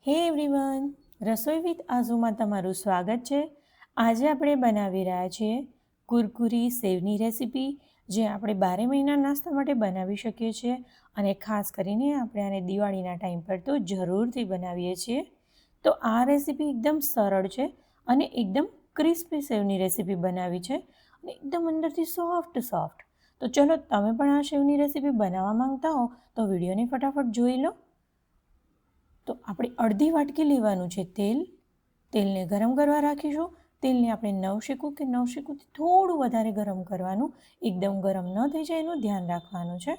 હે એવરીવન, રસોઈ વિથ આઝુમાં તમારું સ્વાગત છે। આજે આપણે બનાવી રહ્યા છીએ કુરકુરી સેવની રેસીપી, જે આપણે 12 મહિના નાસ્તા માટે બનાવી શકીએ છીએ અને ખાસ કરીને આપણે આને દિવાળીના ટાઈમ પર તો જરૂરથી બનાવીએ છીએ। તો આ રેસીપી એકદમ સરળ છે અને એકદમ ક્રિસ્પી સેવની રેસીપી બનાવી છે અને એકદમ અંદરથી સોફ્ટ। તો ચલો, તમે પણ આ સેવની રેસીપી બનાવવા માંગતા હો તો વિડીયોને ફટાફટ જોઈ લો। તો આપણે અડધી વાટકી લેવાનું છે તેલ। તેલને ગરમ કરવા રાખીશું। તેલને આપણે નવશેકું કે નવશેકુંથી થોડું વધારે ગરમ કરવાનું, એકદમ ગરમ ન થઈ જાય એનું ધ્યાન રાખવાનું છે।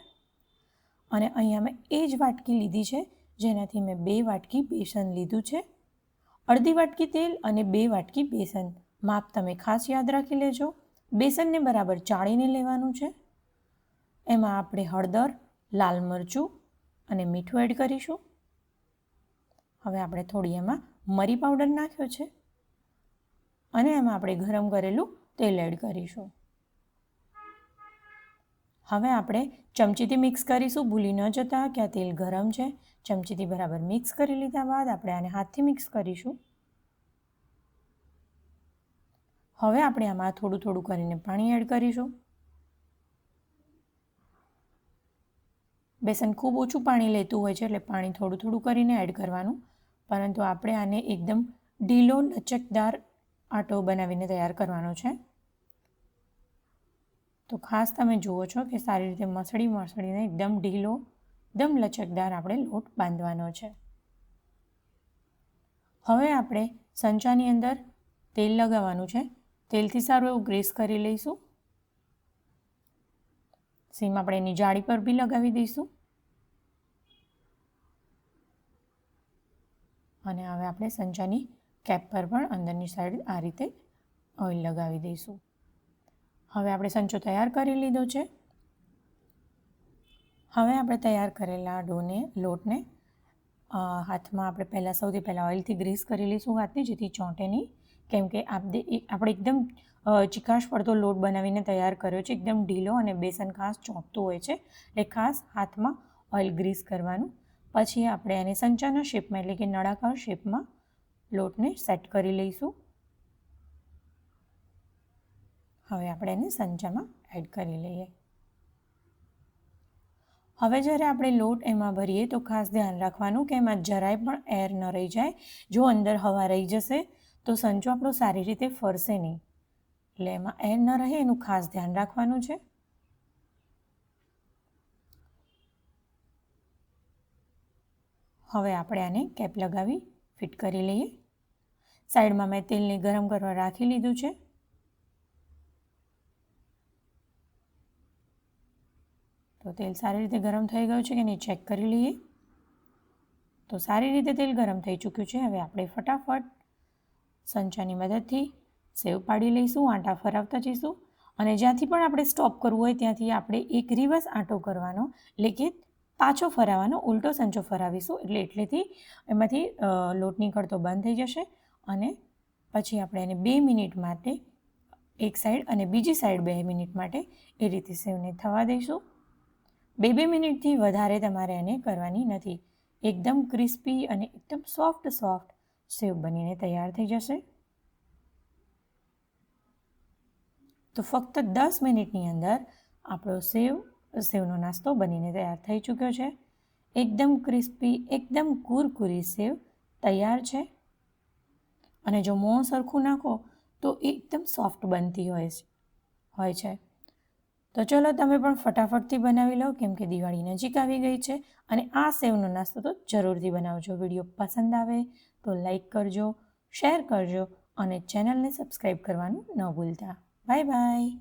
અને અહીંયા મેં એ જ વાટકી લીધી છે જેનાથી મેં 2 વાટકી બેસન લીધું છે। અડધી વાટકી તેલ અને 2 વાટકી બેસન, માપ તમે ખાસ યાદ રાખી લેજો। બેસનને બરાબર ચાળીને લેવાનું છે। એમાં આપણે હળદર, લાલ મરચું અને મીઠું એડ કરીશું। હવે આપણે થોડી એમાં મરી પાવડર નાખ્યો છે અને એમાં આપણે ગરમ કરેલું તેલ એડ કરીશું। હવે આપણે ચમચીથી મિક્સ કરીશું, ભૂલી ન જતા કે આ તેલ ગરમ છે। ચમચીથી બરાબર મિક્સ કરી લીધા બાદ આપણે આને હાથથી મિક્સ કરીશું। હવે આપણે આમાં થોડું કરીને પાણી એડ કરીશું। બેસન ખૂબ ઓછું પાણી લેતું હોય છે, એટલે પાણી થોડું કરીને એડ કરવાનું, પરંતુ આપણે આને એકદમ ઢીલો લચકદાર આટો બનાવીને તૈયાર કરવાનો છે। તો ખાસ તમે જુઓ છો કે સારી રીતે મસળીને એકદમ ઢીલો, એકદમ લચકદાર આપણે લોટ બાંધવાનો છે। હવે આપણે સંચાની અંદર તેલ લગાવવાનું છે। તેલથી સારું એવું ગ્રીસ કરી લઈશું। સીમ આપણે એની જાળી પર બી લગાવી દઈશું અને હવે આપણે સંચાની કેપ પર પણ અંદરની સાઈડ આ રીતે ઓઇલ લગાવી દઈશું। હવે આપણે સંચો તૈયાર કરી લીધો છે। હવે આપણે તૈયાર કરેલા લોટને હાથમાં આપણે સૌથી પહેલાં ઓઇલથી ગ્રીસ કરી લઈશું હાથને, જેથી ચોંટે નહીં, કેમ કે આપણે એકદમ ચીકાશ પડતો લોટ બનાવીને તૈયાર કર્યો છે, એકદમ ઢીલો, અને બેસન ખાસ ચોંટતું હોય છે, એટલે ખાસ હાથમાં ઓઇલ ગ્રીસ કરવાનું। પછી આપણે એને સંચાના શેપમાં, એટલે કે નળાકાર શેપમાં લોટને સેટ કરી લઈશું। હવે આપણે એને સંચામાં એડ કરી લઈએ। હવે જ્યારે આપણે લોટ એમાં ભરીએ તો ખાસ ધ્યાન રાખવાનું કે એમાં જરાય પણ એર ન રહી જાય। જો અંદર હવા રહી જશે તો સંચો આપણો સારી રીતે ફરશે નહીં, એટલે એમાં એર ન રહે એનું ખાસ ધ્યાન રાખવાનું છે। હવે આપણે આને કેપ લગાવી ફિટ કરી લઈએ। સાઈડમાં મેં તેલને ગરમ કરવા રાખી લીધું છે। તો તેલ સારી રીતે ગરમ થઈ ગયું છે કે નહીં ચેક કરી લઈએ। તો સારી રીતે તેલ ગરમ થઈ ચૂક્યું છે। હવે આપણે ફટાફટ સંચાની મદદથી સેવ પાડી લઈશું, આંટા ફરાવતા જઈશું, અને જ્યાંથી પણ આપણે સ્ટોપ કરવું હોય ત્યાંથી આપણે એક રિવર્સ આંટો કરવાનો, એટલે કે પાછો ફરાવવાનો, ઉલટો સંચો ફરાવીશું, એટલેથી એમાંથી લોટ નીકળતો બંધ થઈ જશે। અને પછી આપણે એને 2 મિનિટ માટે એક સાઈડ અને બીજી સાઈડ 2 મિનિટ માટે એ રીતે સેવને થવા દઈશું। 2 મિનિટથી વધારે તમારે એને કરવાની નથી। એકદમ ક્રિસ્પી અને એકદમ સોફ્ટ સેવ બનીને તૈયાર થઈ જશે। તો ફક્ત 10 મિનિટની અંદર આપણો સેવનો નાસ્તો બનીને તૈયાર થઈ ચૂક્યો છે। એકદમ ક્રિસ્પી, એકદમ કુરકુરી સેવ તૈયાર છે। અને જો મોણ સરખું નાખો તો એકદમ સોફ્ટ બનતી હોય છે। તો ચલો, તમે પણ ફટાફટથી બનાવી લો, કેમ કે દિવાળી નજીક આવી ગઈ છે, અને આ સેવનો નાસ્તો તો જરૂરથી બનાવજો। વિડીયો પસંદ આવે તો લાઈક કરજો, શેર કરજો અને ચેનલને સબસ્ક્રાઈબ કરવાનું ન ભૂલતા। Bye bye.